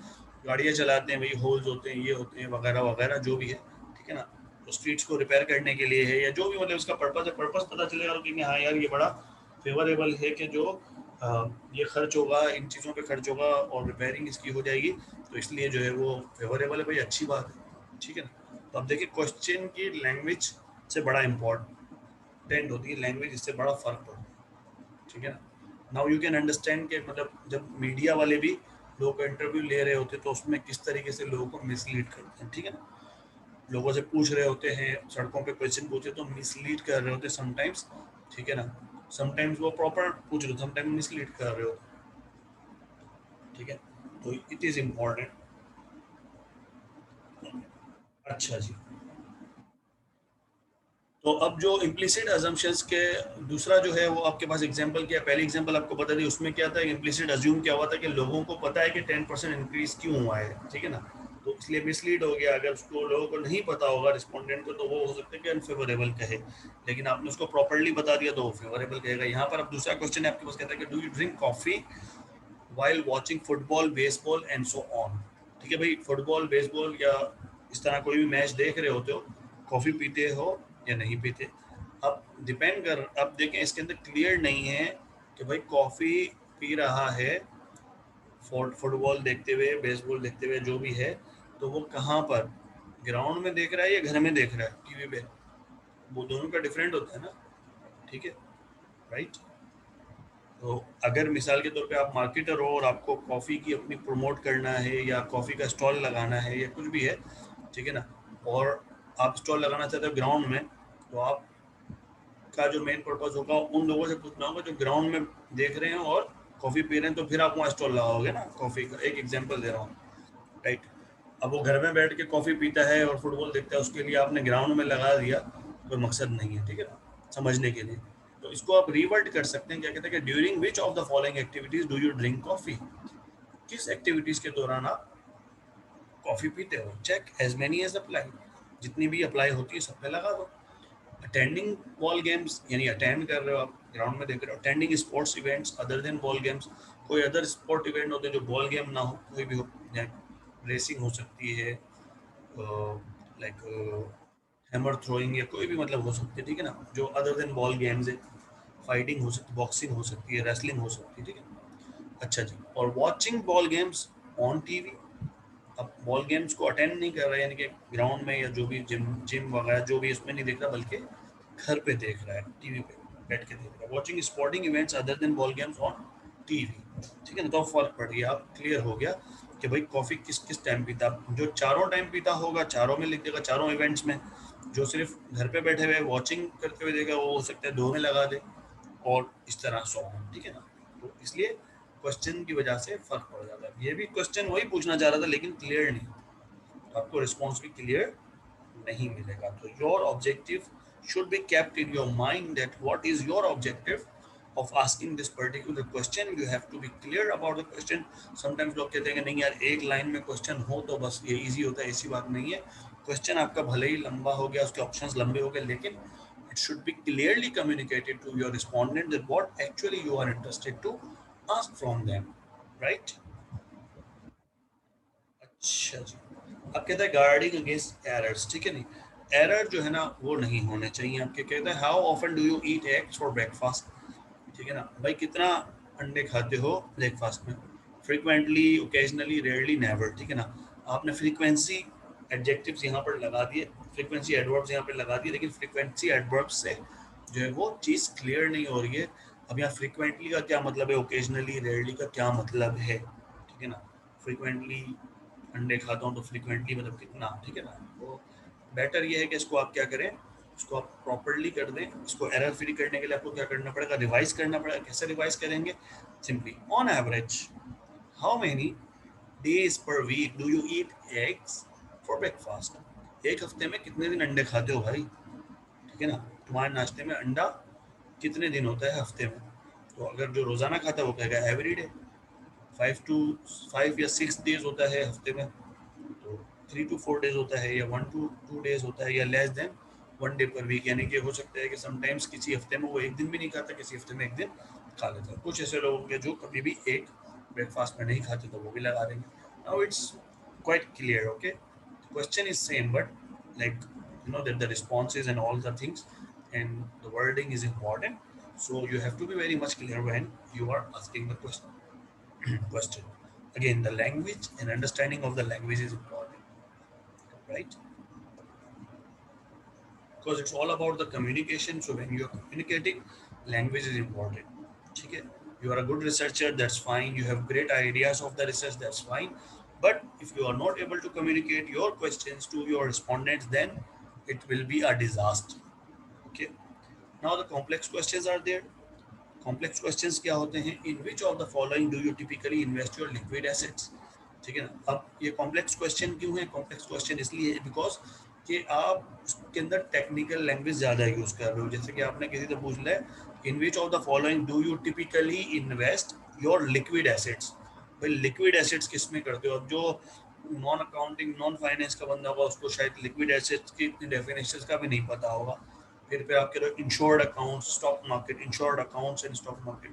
गाड़ियाँ चलाते हैं भाई, होल्स होते हैं, ये होते हैं वगैरह वगैरह जो भी है, ठीक है ना। तो स्ट्रीट्स को रिपेयर करने के लिए है या जो भी मतलब उसका पर्पस है, पर्पस पता चलेगा तो कि हाँ यार ये बड़ा फेवरेबल है कि जो ये खर्च होगा, इन चीज़ों पे खर्च होगा और रिपेयरिंग इसकी हो जाएगी, तो इसलिए जो है वो फेवरेबल है भाई, अच्छी बात है, ठीक है ना। तो अब देखिए क्वेश्चन की लैंग्वेज से बड़ा इम्पोर्टेंट होती है लैंग्वेज, इससे बड़ा फ़र्क पड़ता है, ठीक है ना। नाउ यू कैन अंडरस्टैंड कि मतलब जब मीडिया वाले भी लोगों का इंटरव्यू ले रहे होते तो उसमें किस तरीके से लोगों को मिसलीड करते हैं, ठीक है ना। लोगों से पूछ रहे होते हैं, सड़कों पे क्वेश्चन पूछे तो मिसलीड कर रहे होते समटाइम्स, ठीक है ना। समटाइम्स वो प्रॉपर पूछ रहे हो, समटाइम्स मिसलीड कर रहे होते, ठीक है। तो इट इज़ इम्पॉर्टेंट। अच्छा जी, तो अब जो इम्प्लिसिट अजम्पशंस के दूसरा जो है वो आपके पास एग्जांपल क्या है, पहली एग्जांपल आपको बता दी, उसमें क्या था, इम्प्लिसिट अज्यूम क्या हुआ था कि लोगों को पता है कि 10% इंक्रीज क्यों हुआ है, ठीक है ना। तो इसलिए मिसलीड हो गया, अगर उसको लोगों को नहीं पता होगा रिस्पोंडेंट को, तो वो हो सकता है कि अनफेवरेबल कहे, लेकिन आपने उसको प्रॉपरली बता दिया तो वो फेवरेबल कहेगा। यहाँ पर अब दूसरा क्वेश्चन है आपके पास, कहता है कि do you drink coffee while watching football baseball and so on, ठीक है भाई, फुटबॉल बेसबॉल या इस तरह कोई भी मैच देख रहे होते हो, कॉफ़ी पीते हो या नहीं पीते। अब डिपेंड कर, अब देखें इसके अंदर क्लियर नहीं है कि भाई कॉफ़ी पी रहा है फुटबॉल देखते हुए, बेसबॉल देखते हुए, जो भी है, तो वो कहाँ पर, ग्राउंड में देख रहा है या घर में देख रहा है टीवी पे, वो दोनों का डिफरेंट होता है ना, ठीक है, राइट। तो अगर मिसाल के तौर पे आप मार्केटर हो और आपको कॉफ़ी की अपनी प्रमोट करना है या कॉफ़ी का स्टॉल लगाना है या कुछ भी है, ठीक है ना, और आप स्टॉल लगाना चाहते हो ग्राउंड में, तो आप का जो मेन पर्पज होगा उन लोगों से पूछना होगा जो ग्राउंड में देख रहे हैं और कॉफ़ी पी रहे हैं, तो फिर आप वहाँ स्टॉल लगाओगे ना कॉफ़ी का। एक एग्जांपल दे रहा हूँ, राइट। अब वो घर में बैठ के कॉफ़ी पीता है और फुटबॉल देखता है, उसके लिए आपने ग्राउंड में लगा दिया, कोई मकसद नहीं है, ठीक है ना, समझने के लिए। तो इसको आप रिवर्ट कर सकते हैं, क्या कहते हैं कि during which of the following activities do you drink coffee, किस एक्टिविटीज के दौरान आप कॉफ़ी पीते हो, check as many as apply, जितनी भी अप्लाई होती है सब पे लगा दो। अटेंडिंग बॉल गेम्स, यानी अटेंड कर रहे हो आप, ग्राउंड में देख रहे हो। Attending sports events other than ball games, कोई अदर स्पोर्ट इवेंट होते हैं जो बॉल गेम ना हो, कोई भी हो, रेसिंग हो सकती है, लाइक हैमर थ्रोइंग या कोई भी मतलब हो सकती है, ठीक है ना, जो अदर देन बॉल गेम्स है। फाइटिंग हो सकती है, बॉक्सिंग हो सकती है, रेसलिंग हो सकती है, ठीक है। अच्छा जी, और watching ball games on TV, अब बॉल गेम्स को अटेंड नहीं कर रहा है, यानी कि ग्राउंड में या जो भी जिम जिम वगैरह जो भी इसमें नहीं देख रहा, बल्कि घर पे देख रहा है, टीवी पे बैठ के देख रहा है। Watching sporting events other than ball games on TV, ठीक है ना। तो फर्क पड़ गया, अब क्लियर हो गया कि भाई कॉफ़ी किस किस टाइम पीता, जो चारों टाइम पीता होगा चारों में लिख देगा, चारों इवेंट्स में। जो सिर्फ घर पे बैठे हुए वॉचिंग करते हुए देगा, वो हो सकता है दो में लगा दे, और इस तरह सो ऑन, ठीक है ना। तो इसलिए क्वेश्चन की वजह से फर्क पड़ जाता है। ये भी क्वेश्चन वही पूछना चाह रहा था लेकिन क्लियर नहीं, तो आपको रिस्पॉन्स भी क्लियर नहीं मिलेगा। तो your objective should be kept in your mind, that what is your objective of asking this particular question, you have to be clear about the question. Sometimes लोग कहते हैं कि नहीं यार एक लाइन में क्वेश्चन हो तो बस ये इजी होता है, ऐसी बात नहीं है। क्वेश्चन आपका भले ही लंबा हो गया, उसके ऑप्शंस लंबे हो गए, लेकिन it should be clearly communicated to your respondent that what actually you are interested to ask from them, right? अच्छा जी, अब कहता है गार्डिंग अगेंस्ट एरर्स, ठीक है नहीं, एरर जो है ना वो नहीं होने चाहिए आपके। कहता है how often do you eat eggs for breakfast, ठीक है ना भाई, कितना अंडे खाते हो ब्रेकफास्ट में, फ्रीक्वेंटली, ओकेजनली, रेयरली, नेवर, ठीक है ना। आपने फ्रीक्वेंसी एडजेक्टिव्स यहाँ पर लगा दिए, फ्रीक्वेंसी एडवर्ब्स यहाँ पर लगा दिए, लेकिन फ्रीक्वेंसी एडवर्ब्स से जो है वो चीज़ क्लियर नहीं हो रही है। अब यहाँ फ्रीक्वेंटली का क्या मतलब है, ओकेजनली, रेयरली का क्या मतलब है, ठीक है ना। फ्रीक्वेंटली अंडे खाता हूँ तो फ्रीक्वेंटली मतलब कितना, ठीक है ना। तो बेटर ये है कि इसको आप क्या करें, इसको आप प्रॉपरली कर दें। इसको एरर फ्री करने के लिए आपको क्या करना पड़ेगा, रिवाइज करना पड़ेगा। कैसे रिवाइज करेंगे, simply on average how many days per week do you eat eggs for breakfast, एक हफ्ते में कितने दिन अंडे खाते हो भाई, ठीक है ना। तुम्हारे नाश्ते में अंडा कितने दिन होता है हफ्ते में, तो अगर जो रोज़ाना खाता है वो कहेगा एवरी डे, 5 या 6 डेज होता है हफ्ते में, तो 3 to 4 डेज होता है, या 1 to 2 डेज होता है, या less than 1 day per week, यानी कि हो सकता है कि समटाइम्स किसी हफ्ते में वो एक दिन भी नहीं खाता, किसी हफ्ते में एक दिन खा लेता है। कुछ ऐसे लोग होंगे जो कभी भी एक ब्रेकफास्ट में नहीं खाते, तो वो भी लगा देंगे। Now it's quite clear. Okay, the question is same, but like that the responses and all the things and the wording is important. So you have to be very much clear when you are asking the question. Again, the language and understanding of the language is important, right? Because it's all about the communication. So when you're communicating, language is important. Okay? You are a good researcher, that's fine. You have great ideas of the research, that's fine. But if you are not able to communicate your questions to your respondents, then it will be a disaster. Okay. Now the complex questions are there. Complex questions क्या होते हैं? In which of the following do you typically invest your liquid assets? ठीक है ना? अब ये complex question क्यों है? कॉम्प्लेक्स क्वेश्चन इसलिए है बिकॉज कि आप उसके अंदर टेक्निकल लैंग्वेज ज़्यादा यूज़ कर रहे हो. जैसे कि आपने किसी से पूछ लिया in which of the following do you typically invest your liquid assets. भाई लिक्विड एसेट्स किस में करते हो? अब जो नॉन अकाउंटिंग नॉन फाइनेंस का बंदा होगा उसको शायद लिक्विड एसेट्स की इतनी डेफिनेशन का भी नहीं पता होगा. फिर आप कह रहे हो insured accounts, stock market, insured accounts and stock market.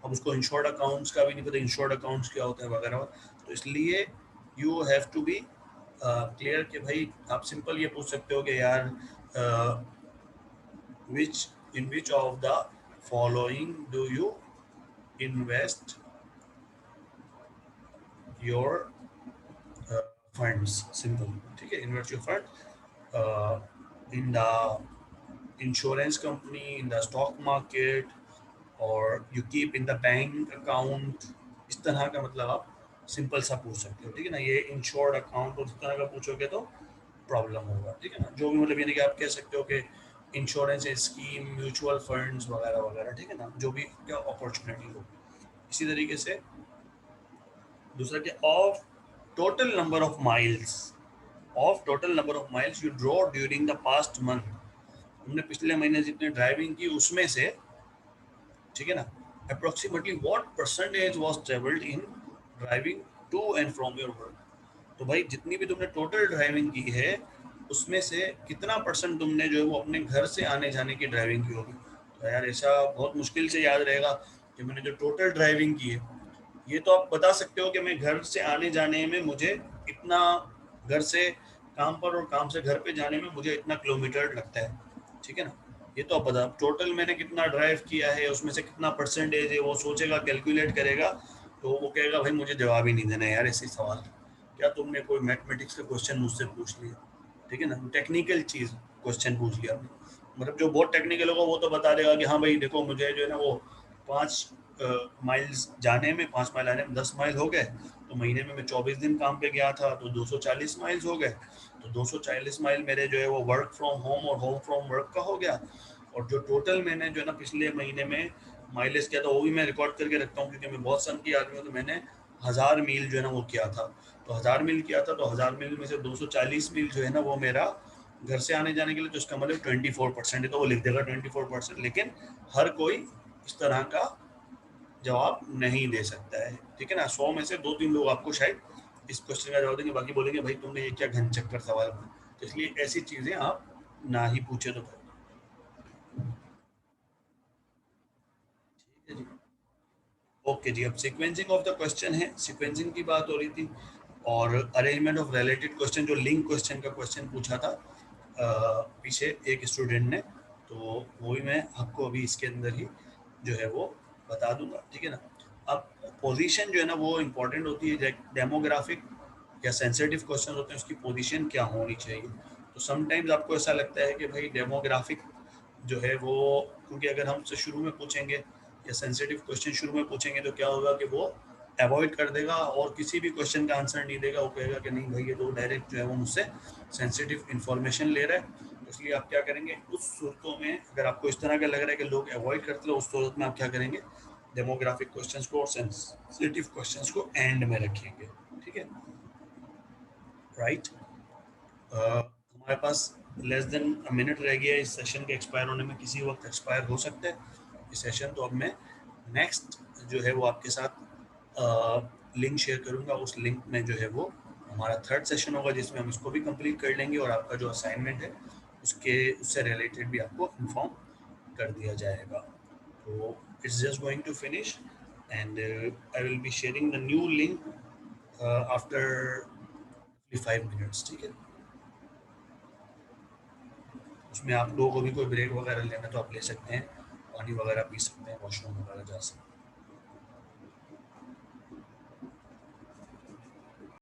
अब उसको इंश्योर्ड अकाउंट्स का भी नहीं पता इंश्योर्ड अकाउंट्स क्या होता है वगैरह. तो इसलिए you have to be clear कि भाई आप सिंपल ये पूछ सकते हो कि यार which in which of the following do you invest your funds. Simple. ठीक है, invest your fund in the insurance company, in the stock market, or you keep in the bank account. इस तरह का मतलब आप सिंपल सा पूछ सकते हो. ठीक है ना? ये इंश्योर्ड अकाउंट और इस तरह का पूछोगे तो प्रॉब्लम होगा. ठीक है ना? जो भी मतलब यानी कि आप कह सकते हो कि इंश्योरेंस स्कीम, म्यूचुअल फंड्स वगैरह वगैरह. ठीक है ना? जो भी क्या अपॉर्चुनिटी हो. इसी तरीके से दूसरा क्या, of total number of miles, of total number of miles you draw during the past month. हमने पिछले महीने जितने ड्राइविंग की उसमें से, ठीक है ना, approximately what percentage was travelled in driving to and from your work. तो भाई जितनी भी तुमने टोटल ड्राइविंग की है उसमें से कितना परसेंट तुमने जो है वो अपने घर से आने जाने की ड्राइविंग की होगी. तो यार ऐसा बहुत मुश्किल से याद रहेगा कि मैंने जो टोटल ड्राइविंग की है. ये तो आप बता सकते हो कि मैं घर से आने जाने में मुझे इतना, घर से काम पर और काम से घर पे जाने में मुझे इतना किलोमीटर लगता है. ठीक है ना? ये तो आप बता, टोटल मैंने कितना ड्राइव किया है उसमें से कितना परसेंटेज है वो सोचेगा, कैलकुलेट करेगा. तो वो कहेगा भाई मुझे जवाब ही नहीं देना यार ऐसे सवाल. क्या तुमने कोई मैथमेटिक्स का क्वेश्चन मुझसे पूछ लिया? ठीक है ना? टेक्निकल चीज़ क्वेश्चन पूछ लिया आपने. मतलब जो बहुत टेक्निकल होगा वो तो बता देगा कि हाँ भाई देखो मुझे जो है ना वो 5 माइल्स जाने में, 5 माइल आने में 10 माइल हो गए. तो महीने में मैं 24 दिन काम पे गया था तो 240 माइल्स हो गए. तो 240 माइल मेरे जो है वो वर्क फ्रॉम होम और होम फ्रॉम वर्क का हो गया. और जो टोटल मैंने जो है ना पिछले महीने में माइलेज किया था वो भी मैं रिकॉर्ड करके रखता हूँ क्योंकि मैं बहुत सन की आदमी हूँ. तो मैंने 1000 मील जो है ना वो किया था. तो 1000 मील किया था तो 1000 मील में से 240 मील जो है ना वो मेरा घर से आने जाने के लिए. तो इसका मतलब 24% है. तो वो लिख देगा 24%. लेकिन हर कोई इस तरह का जवाब नहीं दे सकता है. ठीक है ना? 100 में से 2-3 लोग आपको शायद इस क्वेश्चन का जवाब देंगे, बाकी बोलेंगे भाई तुमने ये क्या घन चक्कर सवाल पूछा. तो इसलिए ऐसी चीजें आप ना ही पूछे तो बेहतर. ठीक है जी. ओके जी. अब सीक्वेंसिंग ऑफ द क्वेश्चन है. सीक्वेंसिंग की बात हो रही थी और अरेंजमेंट ऑफ रिलेटेड क्वेश्चन, जो लिंक क्वेश्चन का क्वेश्चन पूछा था पीछे एक स्टूडेंट ने, तो वो भी मैं आपको अभी इसके अंदर ही जो है वो बता दूंगा. ठीक है ना? अब पोजीशन जो है ना वो इम्पोर्टेंट होती है. डेमोग्राफिक या सेंसिटिव क्वेश्चन होते हैं उसकी पोजीशन क्या होनी चाहिए. तो समटाइम्स आपको ऐसा लगता है कि भाई डेमोग्राफिक जो है वो, क्योंकि अगर हम से शुरू में पूछेंगे या सेंसिटिव क्वेश्चन शुरू में पूछेंगे तो क्या होगा कि वो अवॉइड कर देगा और किसी भी क्वेश्चन का आंसर नहीं देगा. वो कहेगा कि नहीं भाई ये तो डायरेक्ट जो है वो मुझसे सेंसिटिव इन्फॉर्मेशन ले रहा है. तो इसलिए आप क्या करेंगे उस सूरतों में, अगर आपको इस तरह का लग रहा है कि लोग अवॉइड करते हैं उस सूरत में आप क्या करेंगे, डेमोग्राफिक क्वेश्चंस को और सेंसिटिव क्वेश्चंस को एंड में रखेंगे. ठीक है? राइट. हमारे पास लेस देन मिनट रह गया इस सेशन के एक्सपायर होने में. किसी वक्त एक्सपायर हो सकता है ये सेशन. तो अब मैं नेक्स्ट जो है वो आपके साथ लिंक शेयर करूंगा. उस लिंक में जो है वो हमारा थर्ड सेशन होगा जिसमें हम इसको भी कंप्लीट कर लेंगे और आपका जो असाइनमेंट है उससे रिलेटेड भी आपको इन्फॉर्म कर दिया जाएगा. तो it's just going to finish and I will be sharing the new link after 5 minutes, ठीक है। उसमें आप लोगों को भी कोई ब्रेक वगैरह लेना तो आप ले सकते हैं, पानी वगैरह पी सकते हैं, वॉशरूम वगैरह जा सकते हैं।